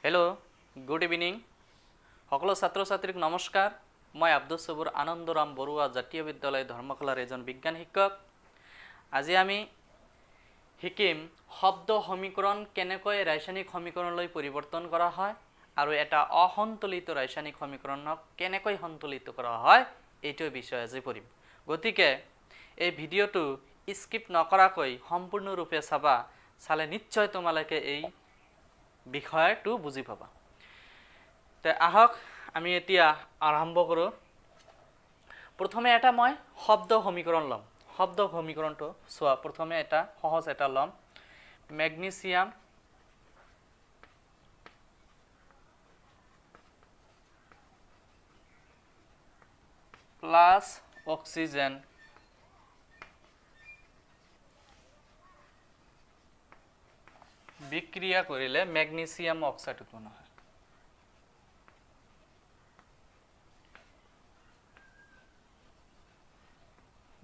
Hello good evening सकलो छात्र छात्रीक नमस्कार। मैं आब्दुल सबुर आनंदराम बरुआ जातीय विद्यालय धर्मशालार एजन विज्ञान शिक्षक। আজি আমি শিকিম শব্দ সমীকৰণ কেনেকৈ ৰাসায়নিক সমীকৰণলৈ পৰিৱৰ্তন কৰা হয় আৰু এটা অসন্তুলিত ৰাসায়নিক সমীকৰণক কেনেকৈ সন্তুলিত কৰা হয় এইটো বিষয় আজি পঢ়িম। গতিকে এই ভিডিঅটো স্কিপ নকৰাকৈ সম্পূৰ্ণৰূপে চাবা, চালে নিশ্চয় তোমালোকে এই বিষয়টো বুজি পাবা। তে আহক আমি এতিয়া আৰম্ভ কৰোঁ। প্ৰথমে এটা মই শব্দ সমীকৰণ ল'ম। শব্দ সমীকৰণটো চোৱা, প্ৰথমে এটা সহজ এটা ল'ম। মেগনেছিয়াম প্লাছ অক্সিজেন বিক্রিয়া করিলে ম্যাগনেসিয়াম অক্সাইড উৎপন্ন হয়।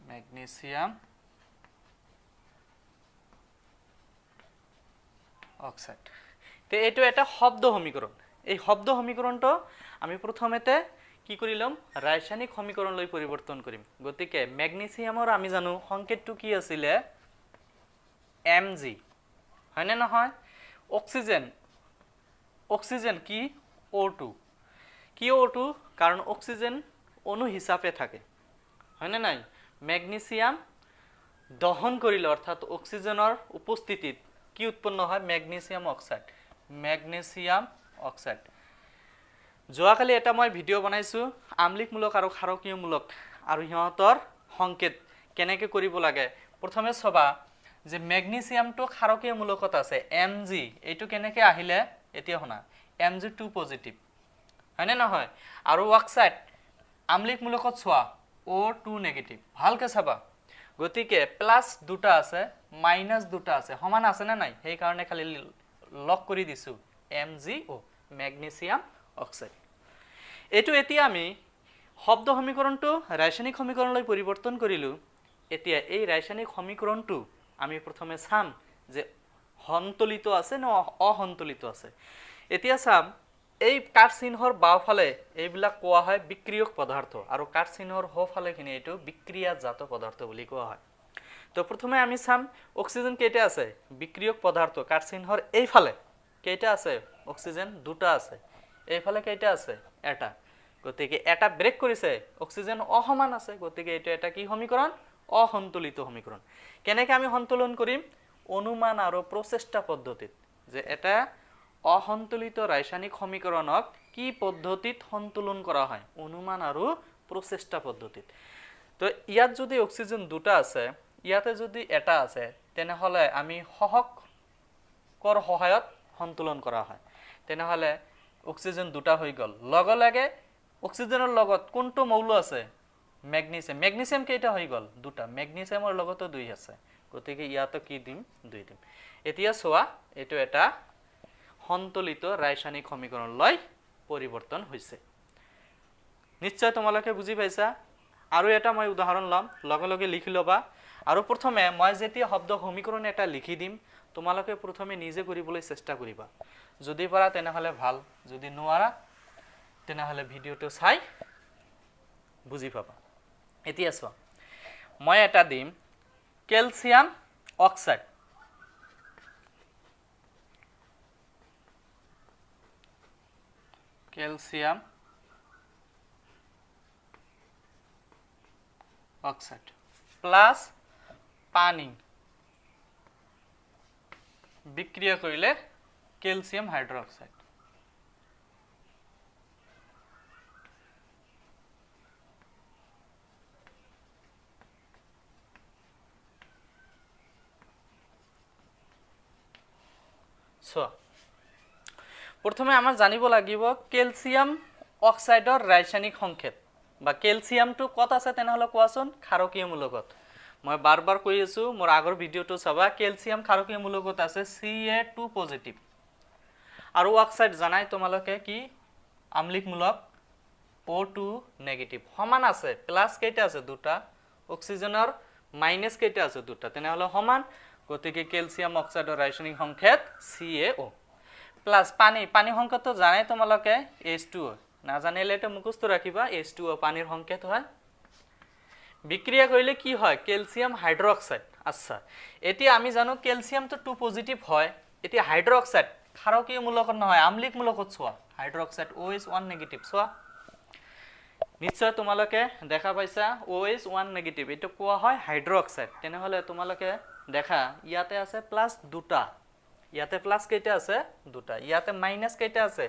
Magnesium oxide. তো এইটো এটা শব্দ সমীকৰণ। এই শব্দ সমীকৰণটো আমি প্ৰথমতে কি কৰিলাম, ৰাসায়নিক সমীকৰণলৈ পৰিৱৰ্তন কৰিম। গতিকে ম্যাগনেসিয়ামৰ আমি জানো সংকেতটো কি আছিলে, Mg, হয়নে নহয়? অক্সিজেন, অক্সিজেন কি O2, কি O2 কাৰণ অক্সিজেন অণু হিচাপে থাকে, হয়নে নাই? ম্যাগনেসিয়াম দহন কৰিলে অৰ্থাৎ অক্সিজেনৰ উপস্থিতিত কি উৎপন্ন হয়, ম্যাগনেসিয়াম অক্সাইড। Magnesium oxide. যোৱাকালি এটা মই ভিডিঅ' বনাইছোঁ আম্লিকমূলক আৰু ক্ষাৰকীয়মূলক আৰু সিহঁতৰ সংকেত কেনেকৈ কৰিব লাগে। প্ৰথমে চাবা যে ম্যাগনেসিয়ামটো ক্ষাৰকীয়মূলকত আছে Mg, এইটো কেনেকৈ আহিলে এতিয়া শুনা, Mg2 পজিটিভ, হয়নে নহয়? আৰু অক্সাইড আম্লিকমূলকত চোৱা O2 নেগেটিভ। ভালকৈ চাবা। গতিকে প্লাছ দুটা আছে মাইনাছ দুটা আছে, সমান আছে নে নাই? সেইকাৰণে খালি লক কৰি দিছোঁ MgO, ম্যাগনেসিয়াম অক্সাইড। এইটো এতিয়া আমি শব্দ সমীকৰণটো ৰাসায়নিক সমীকৰণলৈ পৰিৱৰ্তন কৰিলোঁ। এতিয়া এই ৰাসায়নিক সমীকৰণটো আমি প্ৰথমে চাম যে সন্তুলিত আছে নে অসন্তুলিত আছে। এতিয়া চাম, এই কাঠ চিহ্নৰ বাওঁফালে এইবিলাক কোৱা হয় বিক্ৰিয়ক পদাৰ্থ আৰু কাঠ চিহ্নৰ সোঁফালেখিনি এইটো বিক্ৰিয়াজাত পদাৰ্থ বুলি কোৱা হয়। তো প্ৰথমে আমি চাম অক্সিজেন কেইটা আছে, বিক্ৰিয়ক পদাৰ্থ কাঠ চিহ্নৰ এইফালে কেইটা আছে, অক্সিজেন দুটা আছে, এইফালে কেইটা আছে, এটা। গতিকে এটা ব্ৰেক কৰিছে, অক্সিজেন অসমান আছে, গতিকে এইটো এটা কি সমীকৰণ, অসন্তুলিত সমীকৰণ। কেনেকৈ আমি সন্তুলন কৰিম, অনুমান আৰু প্ৰচেষ্টা পদ্ধতিত, যে এটা অসন্তুলিত ৰাসায়নিক সমীকৰণক কি পদ্ধতিত সন্তুলন কৰা হয়, অনুমান আৰু প্ৰচেষ্টা পদ্ধতিত। তো ইয়াত যদি অক্সিজেন দুটা আছে, ইয়াতে যদি এটা আছে, তেনেহ'লে আমি সহকৰ সহায়ত সন্তুলন কৰা হয়। তেনেহ'লে অক্সিজেন দুটা হৈ গ'ল, লগে লগে অক্সিজেনৰ লগত কোনটো মৌল আছে, মেগনেছিয়াম। মেগনেছিয়াম কেইটা হৈ গ'ল, দুটা। মেগনেছিয়ামৰ লগতো দুই আছে, গতিকে ইয়াতো কি দিম, দুই দিম। এতিয়া চোৱা, এইটো এটা সন্তুলিত ৰাসায়নিক সমীকৰণলৈ পৰিৱৰ্তন হৈছে। নিশ্চয় তোমালোকে বুজি পাইছা। আৰু এটা মই উদাহৰণ ল'ম, লগে লগে লিখি ল'বা। আৰু প্ৰথমে মই যেতিয়া শব্দ সমীকৰণ এটা লিখি দিম, তোমালোকে প্ৰথমে নিজে কৰিবলৈ চেষ্টা কৰিবা। যদি পাৰা তেনেহ'লে ভাল, যদি নোৱাৰা তেনেহ'লে ভিডিঅ'টো চাই বুজি পাবা। এতিয়া চোৱা, মই এটা দিম calcium oxide. Calcium oxide plus পানী বিক্ৰিয়া কৰিলে কেলছিয়াম হাইড্ৰক্সাইড। চোৱা, প্ৰথমে আমাৰ জানিব লাগিব কেলছিয়াম অক্সাইডৰ ৰাসায়নিক সংকেত, বা কেলছিয়ামটো ক'ত আছে তেনেহ'লে কোৱাচোন, ক্ষাৰকীয়মূলকত। মই বাৰ বাৰ কৈ আছোঁ, মোৰ আগৰ ভিডিঅ'টো চাবা, কেলছিয়াম ক্ষাৰকীয়মূলকত আছে Ca2 পজিটিভ। আৰু অক্সাইড জানাই তোমালোকে কি আম্লিকমূলক O2 নেগেটিভ। সমান আছে, প্লাছ কেইটা আছে, দুটা। অক্সিজেনৰ মাইনাছ কেইটা আছে, দুটা। তেনেহ'লে সমান, গতিকে ক্যালসিয়াম অক্সাইডৰ ৰাসায়নিক সংকেত CaO। প্লাস পানী পানী সংকেত তো জানাই তোমালোকে H2O না জানিলে এটা মুখস্থ রাখিবা H2O পানির সংকেত হয় বিক্রিয়া কৰিলে কি হয় ক্যালসিয়াম হাইড্রোক্সাইড আচ্ছা এতিয়া আমি জানো ক্যালসিয়াম তো 2 পজিটিভ হয় এতিয়া হাইড্রোক্সাইড ক্ষারকীয় মূলকত নহয় আম্লিক মূলকত ছোৱা হাইড্ৰোক্সাইড OH1 নেগেটিভ ছোৱা নিশ্চয় তোমালোকে দেখা পাইছা OH1 নেগেটিভ এটো কোৱা হয় হাইড্রোক্সাইড তেনে হলে তোমালোকে দেখা ইয়াতে আছে প্লাস দুটা ইয়াতে প্লাস কেইটা আছে দুটা ইয়াতে মাইনাস কেইটা আছে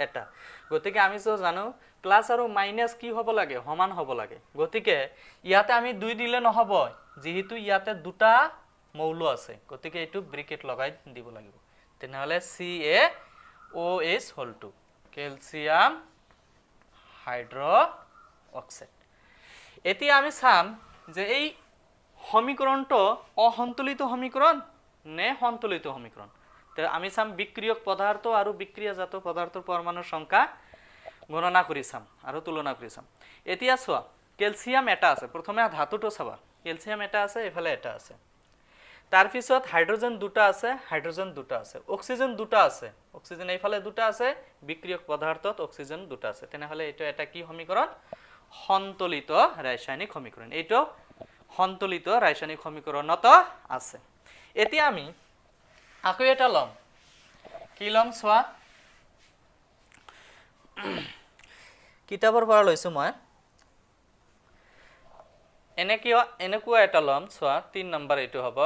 এটা গতিকে আমি তো জানো প্লাস আৰু মাইনাস কি হ'ব লাগে সমান হ'ব লাগে গতিকে ইয়াতে আমি দুই দিলে নহব যেহেতু ইয়াতে দুটা মৌল আছে গতিকে এটো ব্ৰেকেট লগাই দিব লাগিব তেনে হলে CaOH হল 2 ক্যালসিয়াম হাইড্ৰোক্সাইড এতিয়া আমি চাম যে এই সমীকৰণটো অসন্তুলিত সমীকৰণ নে সন্তুলিত সমীকৰণ তো আমি চাম বিক্ৰিয়ক পদাৰ্থ আৰ বিক্ৰিয়াজাত পদাৰ্থৰ পৰমাণুৰ সংখ্যা গণনা কৰি চাম আৰ তুলনা কৰি চাম এতিয়া চোৱা ক্যালসিয়াম এটা আছে প্রথমে ধাতুটো চাবা ক্যালসিয়াম এটা আছে এফালে এটা আছে তার পিছত হাইড্রোজেন দুটা আছে অক্সিজেন দুটা আছে অক্সিজেন এইফালে দুটা আছে বিক্রিয়ক পদার্থত অক্সিজেন দুটা আছে তেনেহলে এটা এটা কি সমীকরণ সন্তুলিত রাসায়নিক সমীকরণ এইটো সন্তুলিত রাসায়নিক সমীকরণত আছে এতিয়া আমি আকৌ এটা লম কি লম চোৱা কিতাপৰ পৰা লৈছো মই এনেকুৱা এটা লম চোৱা 3 নম্বৰ এইটো হ'ব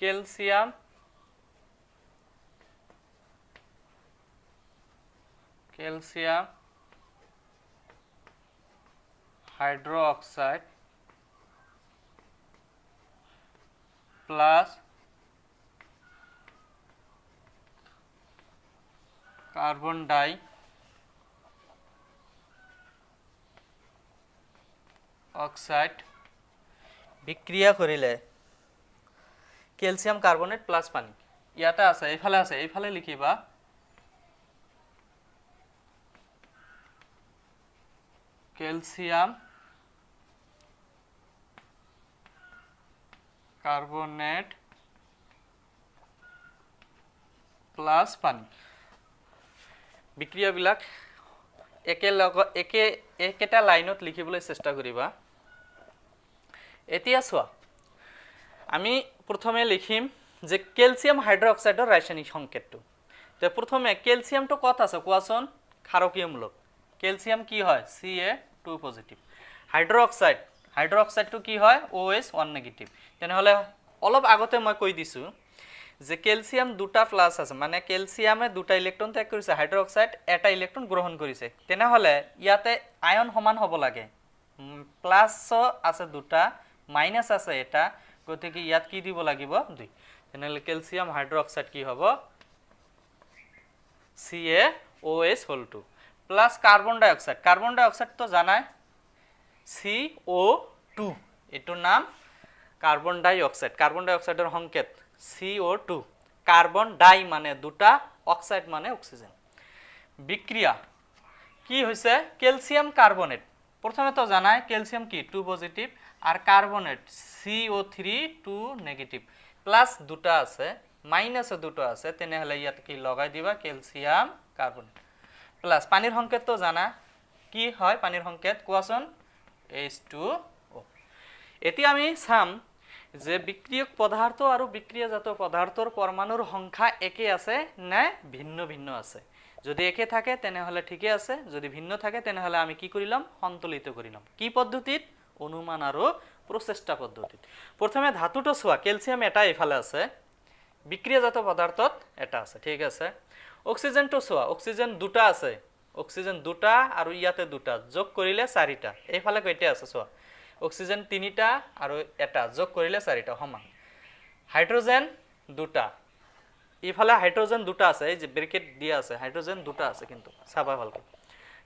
ক্যালসিয়াম হাইড্রোক্সাইড প্লাস কার্বন ডাই অক্সাইড বিক্রিয়া করিলে ক্যালসিয়াম কার্বনেট প্লাস পানি ইয়াতে আছে এইফালে লিখিবা ক্যালসিয়াম কার্বনেট প্লাস পানি বিক্রিয়াবিলাক একেটা লাইনত লিখিবলৈ চেষ্টা কৰিবা এতিয়া চোৱা আমি প্ৰথমে লিখিম যে ক্যালসিয়াম হাইড্ৰোক্সাইডৰ ৰাসায়নিক সংকেতটো তো প্ৰথমে ক্যালসিয়ামটো কত আছে কোৱাচোন ক্ষাৰকীয়মূলক ক্যালসিয়াম কি হয় Ca2 পজিটিভ হাইড্রোক্সাইডটো কি হয় OH1 নেগেটিভ তেনেহলে অলপ আগতে মই কৈ দিছো যে ক্যালসিয়াম দুটা প্লাস আছে মানে ক্যালসিয়ামে দুটা ইলেক্ট্রন ত্যাগ কৰিছে হাইড্ৰোক্সাইড এটা ইলেক্ট্ৰন গ্ৰহণ কৰিছে তেনেহলে ইয়াতে আয়ন সমান হ'ব লাগে প্লাস আছে দুটা মাইনাস আছে এটা গতিকে ইয়াত কি দিব লাগিব 2 তেনেহলে ক্যালসিয়াম হাইড্রোক্সাইড কি হ'ব CaOH হল 2 প্লাস কার্বন ডাইঅক্সাইড তো জানাই CO2 এটোৰ নাম কাৰ্বন ডাইঅক্সাইডৰ সংকেত CO2 কার্বন ডাই মানে দুটা অক্সাইড মানে অক্সিজেন বিক্রিয়া কি হইছে ক্যালসিয়াম কার্বনেট প্রথমে তো জানাই ক্যালসিয়াম কি 2 পজিটিভ আর কার্বনেট CO3 2 নেগেটিভ প্লাস দুটা আছে মাইনাস দুটো আছে তেনেহলে ইয়াত কি লগাই দিবা ক্যালসিয়াম কার্বনেট প্লাস পানির সংকেত তো জানা কি হয় পানির সংকেত কোৱাচোন H2O এতিয়া আমি চাম যে বিক্রিয়ক পদার্থ আর বিক্রিয়াজাত পদার্থর পরমাণুর সংখ্যা একে আছে না ভিন্ন ভিন্ন আছে যদি একে থাকে তেনেহলে ঠিকই আছে যদি ভিন্ন থাকে তেনেহলে আমি কি করিলাম সন্তুলিত করিলাম কি পদ্ধতিত অনুমান আর প্রচেষ্টা পদ্ধতিত প্রথমে ধাতুটো চোৱা ক্যালসিয়াম এটা এফালে আছে বিক্ৰিয়াজাত পদাৰ্থত এটা আছে ঠিক আছে অক্সিজেনটো চোৱা অক্সিজেন দুটা আছে অক্সিজেন দুটা আৰ ইয়াতে দুটা যোগ কৰিলে 4টা এইফালে কয়টা আছে চোৱা অক্সিজেন 3টা আর এটা যোগ করিলে 4টা সমান হাইড্রোজেন দুটা ইফালে হাইড্রোজেন দুটা আছে এই যে ব্র্যাকেট দিয়া আছে হাইড্রোজেন দুটা আছে কিন্তু চাবা ভালকে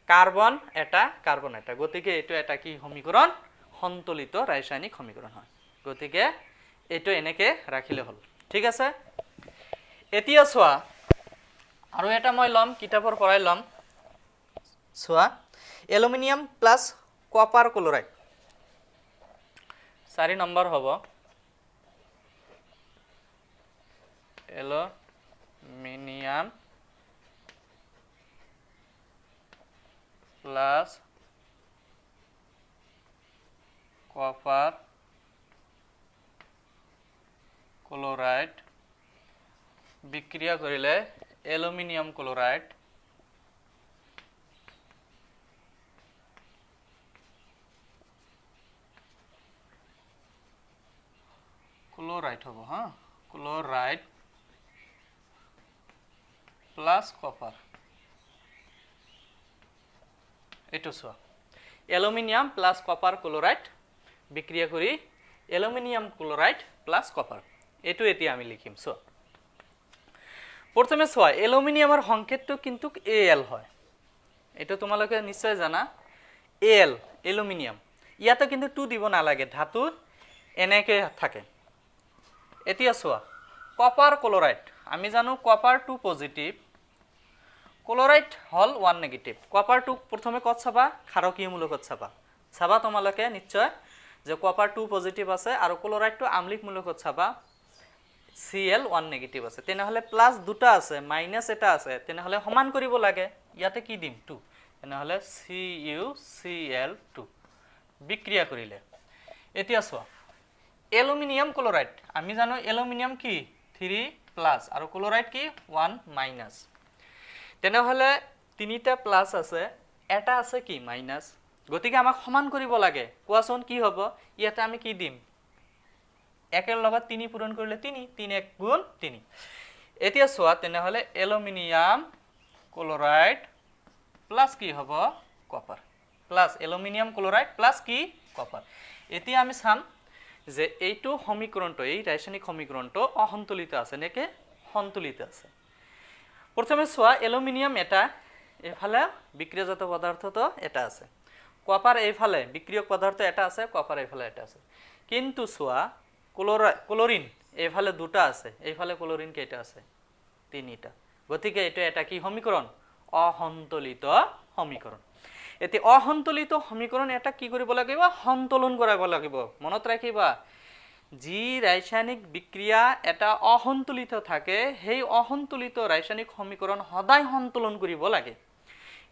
কার্বন এটা গতিকে এটো এটা কি সমীকরণ সন্তুলিত রাসায়নিক সমীকরণ হয় গতিকে এটো এনেকে রাখিলে হল ঠিক আছে এতিয়া চোৱা আৰু এটা মই লম কিতাপৰ পৰাই লম চোৱা aluminium plus copper chloride 4 number হ'ব এলুমিনিয়াম প্লাস কপাৰ ক্লোৰাইড বিক্ৰিয়া কৰিলে অ্যালুমিনিয়াম ক্লোৰাইড ক্লোৰাইড হবো হ্যাঁ ক্লোৰাইড প্লাস কপাৰ এইটো চোৱা অ্যালুমিনিয়াম প্লাস কপাৰ ক্লোৰাইড বিক্ৰিয়া কৰি অ্যালুমিনিয়াম ক্লোৰাইড প্লাস কপাৰ এইটো এতিয়া আমি লিখিম চোৱা প্ৰথমে চোৱা অ্যালুমিনিয়ামৰ সংকেতটো কিন্তু Al হয় এইটো তোমালোকে নিশ্চয় জানা Al অ্যালুমিনিয়াম ইয়াতে কিন্তু 2 দিব নালাগে ধাতু এনেকে থাকে এতিয়া চোৱা কপার ক্লোরাইড আমি জানো কপার 2 পজিটিভ ক্লোরাইড হল 1 নেগেটিভ কপার 2 প্রথমে কত চাবা ক্ষারকীয় মূলকত চাবা চাবা তোমালোকে নিশ্চয় যে কপার 2 পজিটিভ আছে আর ক্লোরাইড তো আম্লিক মূলকত চাবা Cl 1 নেগেটিভ আছে তেনেহলে প্লাস দুটা আছে মাইনাস এটা আছে তেনেহলে সমান কৰিব লাগে ইয়াতে কি দিম 2 তেনেহলে CuCl2 বিক্ৰিয়া কৰিলে এতিয়া চোৱা অ্যালুমিনিয়াম ক্লোরাইড আমি জানো অ্যালুমিনিয়াম কি 3 প্লাস আর ক্লোরাইড কি 1 মাইনাস তেনেহলে তিনিটা প্লাস আছে এটা আছে কি মাইনাস গতিকে আমাক সমান কৰিব লাগে কোৱাচোন কি হ'ব ইয়াতে আমি কি দিম একেৰ লগত 3 পূৰণ কৰিলে 3 3 1 গুণ 3 এতিয়া চোৱা তেনেহলে অ্যালুমিনিয়াম ক্লোরাইড প্লাস কি হ'ব copper plus aluminium chloride plus কি কপার এতিয়া আমি চাম যে এইটো সমীকৰণটো এই ৰাসায়নিক সমীকৰণটো অসন্তুলিত আছে নেকে সন্তুলিত আছে প্ৰথমে চোৱা অ্যালুমিনিয়াম এটা এফালে বিক্ৰিয়াজাত পদাৰ্থটো এটা আছে কপাৰ এইফালে বিক্ৰিয়ক পদাৰ্থ এটা আছে কপাৰ এইফালে এটা আছে কিন্তু চোৱা ক্লোরিন এইফালে দুটা আছে এইফালে ক্লোরিন কেইটা আছে তিনিটা গতিকে এটা এটা কি সমীকরণ অসন্তুলিত সমীকরণ এতে অসন্তুলিত সমীকরণ এটা কি কৰিব লাগিব সন্তুলন কৰিব লাগিব মনত ৰাখিবা যি ৰাসায়নিক বিক্ৰিয়া এটা অসন্তুলিত থাকে সেই অসন্তুলিত ৰাসায়নিক সমীকৰণ সদায় সন্তুলন কৰিব লাগে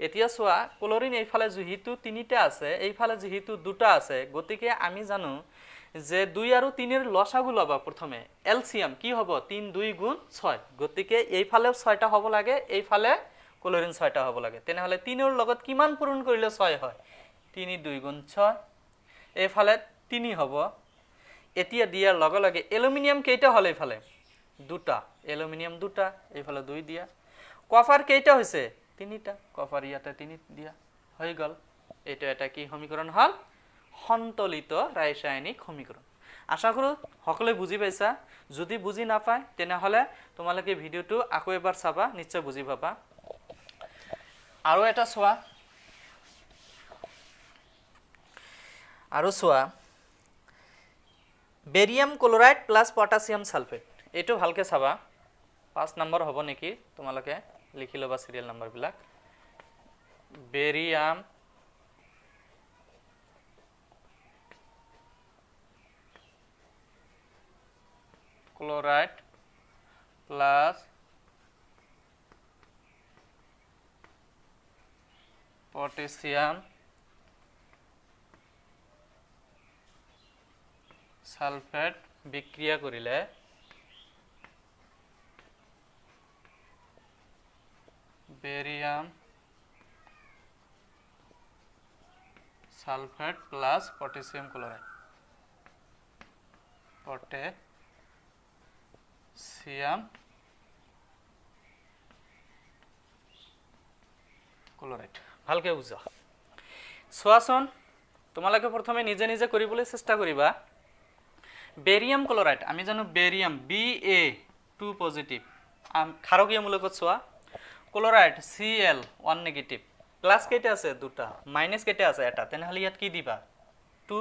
এতিয়া চোৱা ক্লোরিন এইফালে যেহেতু তিনিটা আছে এইফালে যেহেতু দুটা আছে গতিকে আমি জানো যে 2 আৰু 3 এর লসাগু লবা প্রথমে এলসিয়াম কি হবে 3 2 গুণ 6 গতিকে এইফালেও 6টা হ'ব লাগে এইফালে ক্লোরিন 6টা হ'ব লাগে তেনেহলে 3 এর লগত কিমান পূরণ কৰিলে 6 হয় 3 2 গুণ 6 এইফালে 3 হ'ব এতিয়া দিয়াৰ লগে লগে অ্যালুমিনিয়াম কেইটা হল এইফালে দুটা অ্যালুমিনিয়াম দুটা এইফালে 2 দিয়া কপার কেইটা হৈছে তিনিটা কপার ইয়াতে 3 দিয়া হৈ গল এটা এটা কি সমীকরণ হল সন্তুলিত রাসায়নিক সমীকরণ আশা কৰো সকলে বুজি পাইছা যদি বুজি না পায় তেনেহলে তোমালোকে ভিডিওটো আকৌ এবাৰ চাবা নিশ্চয় বুজি পাবা আৰু এটা চোৱা barium chloride plus potassium sulphate এটো ভালকে চাবা 5 নম্বৰ হ'ব নেকি তোমালোকে লিখি লবা সিৰিয়াল নম্বৰ বিলাক barium chloride plus potassium sulphate বিক্ৰিয়া কৰিলে barium sulphate plus potassium chloride potassium chloride ভালকে বুঝা চোৱাচোন তোমালোকে প্ৰথমে নিজে নিজে কৰিবলৈ চেষ্টা কৰিবা বেৰিয়াম ক্লোৰাইড আমি জানো বেৰিয়াম Ba2 পজিটিভ ক্ষাৰকীয় মূলকত চোৱা ক্লোরাইড Cl 1 নেগেটিভ প্লাস কেইটা আছে দুটা মাইনাস কেইটা আছে এটা তেনেহলে ইয়াত কি দিবা 2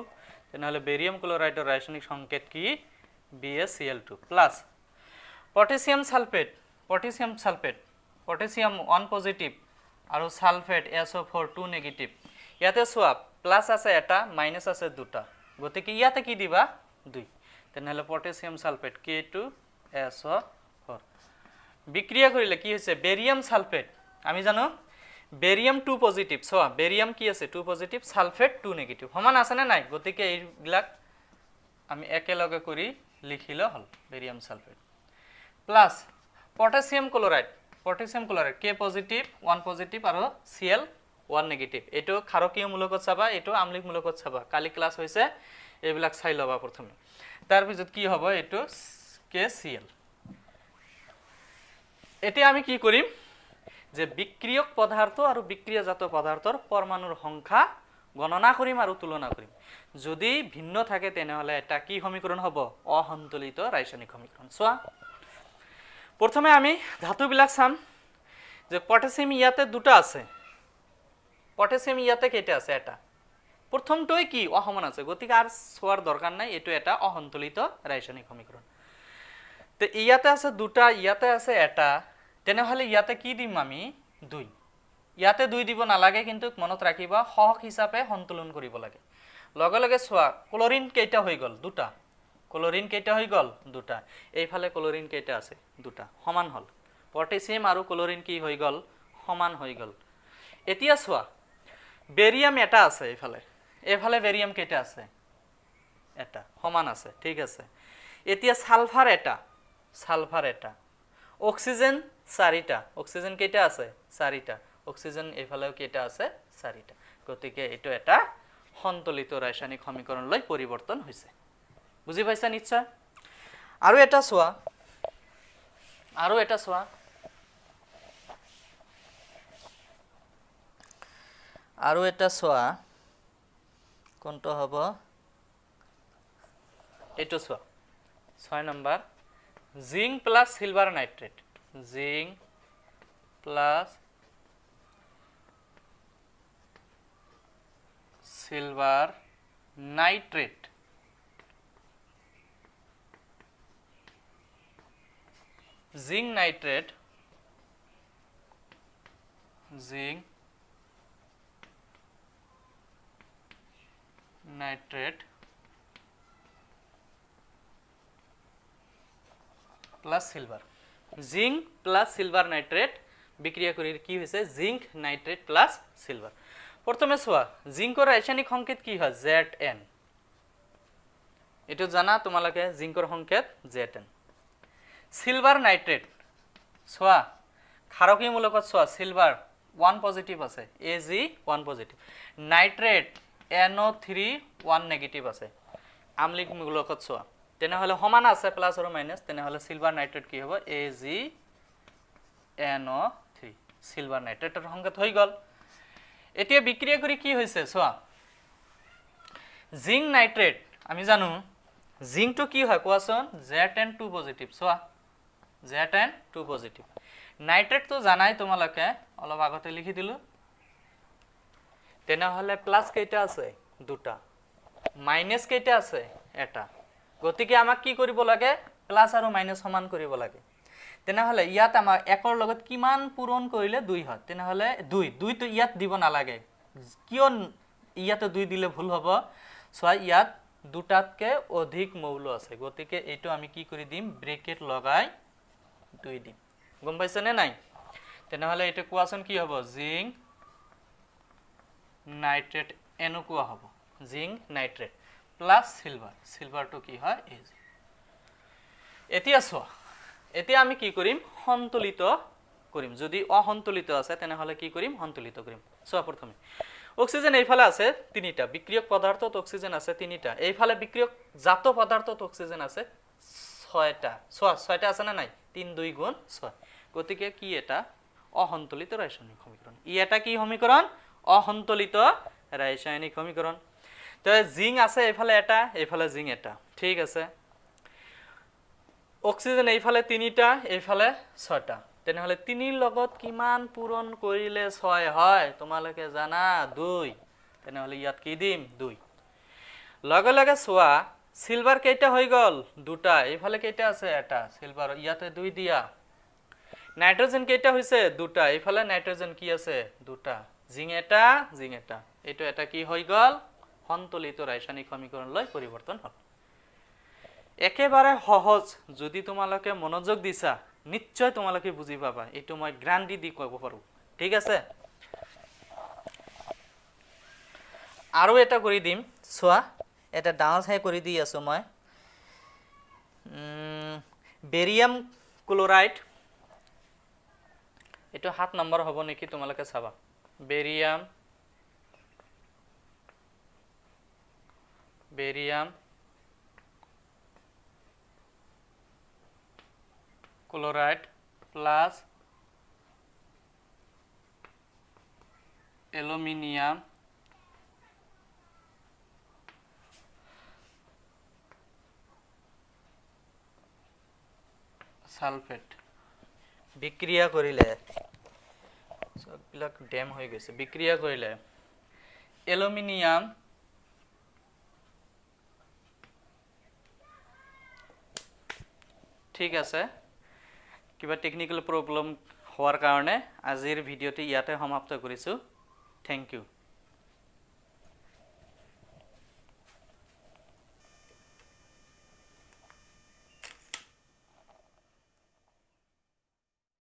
তেনেহলে বেরিয়াম ক্লোৰাইডৰ ৰাসায়নিক সংকেত কি BaCl2 plus potassium sulphate potassium 1 positive আৰু সালফেট SO4 2 নেগেটিভ ইয়াতে চোৱা প্লাস আছে এটা মাইনাস আছে দুটা গতিকে ইয়াতে কি দিবা 2 তেনেহলে পটাসিয়াম সালফেট K2SO4 বিক্রিয়া করিলে কি হইছে বেরিয়াম সালফেট আমি জানো বেৰিয়াম 2 পজিটিভ চোৱা বেৰিয়াম কি আছে 2 পজিটিভ সালফেট 2 নেগেটিভ সমান আছে নে নাই গতিকে এইবিলাক আমি একেলগে কৰি লিখিলে হল barium sulphate plus potassium chloride K positive 1 positive আৰু Cl 1 নেগেটিভ এটো ক্ষাৰকীয় মূলকত চাবা এটো আম্লিক মূলকত চাবা কালি ক্লাস হৈছে এইবিলাক চাই লবা প্ৰথমে তাৰ পিছত কি হ'ব এটো KCl এটি আমি কি কৰিম যে বিক্ৰিয়ক পদাৰ্থ আৰু বিক্ৰিয়াজাত পদাৰ্থৰ পৰমাণুৰ সংখ্যা গণনা কৰিম আৰু তুলনা কৰিম যদি ভিন্ন থাকে তেনেহলে এটা কি সমীকৰণ হ'ব অসন্তুলিত ৰাসায়নিক সমীকৰণ চোৱা প্ৰথমে আমি ধাতুবিলাক চাম যে পটাসিয়াম ইয়াতে দুটা আছে পটাসিয়াম ইয়াতে কেইটা আছে এটা প্ৰথমটোই কি অসমান আছে গতিকে আৰ সোয়াৰ দৰকাৰ নাই এটো এটা অসন্তুলিত ৰাসায়নিক সমীকৰণ তে ইয়াতে আছে দুটা ইয়াতে আছে এটা তেনেহলে ইয়াতে কি দিম আমি 2 ইয়াতে 2 দিব নালাগে কিন্তু মনত ৰাখিবা সহগ হিচাপে সন্তুলন কৰিব লাগে লগে লগে সোয়া ক্লোরিন কেইটা হৈ গল দুটা ক্লোরিন কেইটা হৈ গল দুটা এইফালে ক্লোরিন কেইটা আছে দুটা সমান হল পটাসিয়াম আৰু ক্লোৰিন কি হৈ গল সমান হৈ গল এতিয়া সোয়া বেৰিয়াম এটা আছে এইফালে বেৰিয়াম কেইটা আছে এটা সমান আছে ঠিক আছে এতিয়া সালফার এটা অক্সিজেন 4টা অক্সিজেন কেইটা আছে 4টা অক্সিজেন এইফালেও কেইটা আছে 4টা গতিকে এটো এটা সন্তুলিত ৰাসায়নিক সমীকৰণলৈ পৰিৱৰ্তন হৈছে বুজি পাইছা নিশ্চয় আৰু এটা সোয়া কোনটো হ'ব এটো সোয়া 6 number zinc plus silver nitrate zinc plus silver nitrate zinc nitrate plus silver zinc plus silver nitrate বিক্ৰিয়া কৰি কি হৈছে জিংক নাইট্ৰেট প্লাস সিলভাৰ প্ৰথমে সোয়া জিংকৰ ৰাসায়নিক সংকেত কি হয় Zn এটো জানা তোমালোকে জিংকৰ সংকেত Zn সিলভাৰ নাইট্ৰেট সোয়া ক্ষাৰকীয় মূলকত সোয়া সিলভার 1 পজিটিভ আছে Ag 1 positive nitrate NO3 1 negative আছে আম্লিক মূলকত সোয়া তেনেহলে সমান আছে প্লাস আৰু মাইনাস তেনেহলে সিলভাৰ নাইট্ৰেট কি হ'ব AgNO3 সিলভাৰ নাইট্ৰেটৰ সংকেত হৈ গল এতিয়া বিক্ৰিয়া কৰি কি হৈছে সোয়া জিংক নাইট্ৰেট আমি জানো জিংকটো কি হয় কোৱাচোন Zn2 পজিটিভ সোয়া Zn2 পজিটিভ নাইট্রেট তো জানাই তোমালোকে অলপ আগতে লিখি দিলো তেনেহলে প্লাস কেইটা আছে দুটা মাইনাস কেইটা আছে এটা গতিকে আমাক কি কৰিব লাগে প্লাস আৰু মাইনাস সমান কৰিব লাগে তেনেহলে ইয়াত আমাৰ একৰ লগত কিমান পূৰণ কৰিলে 2 হয় তেনেহলে 2 তো ইয়াত দিব নালাগে কিয় ইয়াতে 2 দিলে ভুল হ'ব সো ইয়াত দুটাতকে অধিক মৌল আছে গতিকে এটো আমি কি কৰি দিম ব্ৰেকেট লগাই 2 দিম গম পাইছে নে নাই তেনেহলে এটো কোৱাচোন কি হ'ব জিংক নাইট্ৰেট এনো কোৱা হ'ব জিংক নাইট্ৰেট প্লাস সিলভাৰ তো কি হয় Ag এতিয়া আমি কি কৰিম সন্তুলিত কৰিম যদি অসন্তুলিত আছে তেনেহলে কি কৰিম সন্তুলিত কৰিম সোয়া প্ৰথমে অক্সিজেন এইফালে আছে 3টা বিক্ৰিয়ক পদাৰ্থত অক্সিজেন আছে 3টা এইফালে বিক্ৰিয়ক জাত পদাৰ্থত অক্সিজেন আছে 6টা 6টা আছে না নাই 3 2 গুণ 6 গতিকে কি এটা অসন্তুলিত ৰাসায়নিক সমীকৰণ এটা কি সমীকৰণ অসন্তুলিত ৰাসায়নিক সমীকৰণ তো জিংক আছে এইফালে জিংক এটা ঠিক আছে অক্সিজেন এইফালে 3টা এইফালে 6টা তেনেহলে 3 লগত কিমান পূৰণ কৰিলে 6 হয় তোমালোকে জানা 2 তেনেহলে ইয়াত কি দিম 2 লগে লগে সোয়া সিলভার কেইটা হৈ গল দুটা এইফালে কেইটা আছে এটা সিলভার ইয়াতে 2 দিয়া নাইট্রোজেন কেইটা হৈছে দুটা এইফালে নাইট্রোজেন কি আছে দুটা জিংক এটা এটো এটা কি হৈ গল সন্তুলিত ৰাসায়নিক সমীকৰণলৈ পৰিৱৰ্তন হ'ল একেবাৰে সহজ যদি তোমালোকে মনোযোগ দিছা নিশ্চয় তোমালোকে বুজি পাবা এটো মই গ্যাৰান্টি দি কব পাৰো ঠিক আছে আৰু এটা কৰি দিম চোৱা এটা ডাঙৰ চাই কৰি দি আছো মই বেৰিয়াম ক্লোৰাইড এটো 7 নম্বৰ হ'ব নেকি তোমালোকে চাবা barium chloride plus aluminium sulphate বিক্রিয়া করিলে সববিলাক ড্যাম হয়ে গেছে বিক্রিয়া করিলে অ্যালুমিনিয়াম ঠিক আছে কিবা টেকনিক্যাল প্রবলেম হওয়ার কারণে আজিৰ ভিডিওটি ইয়াতে সমাপ্ত কৰিছো থ্যাংক ইউ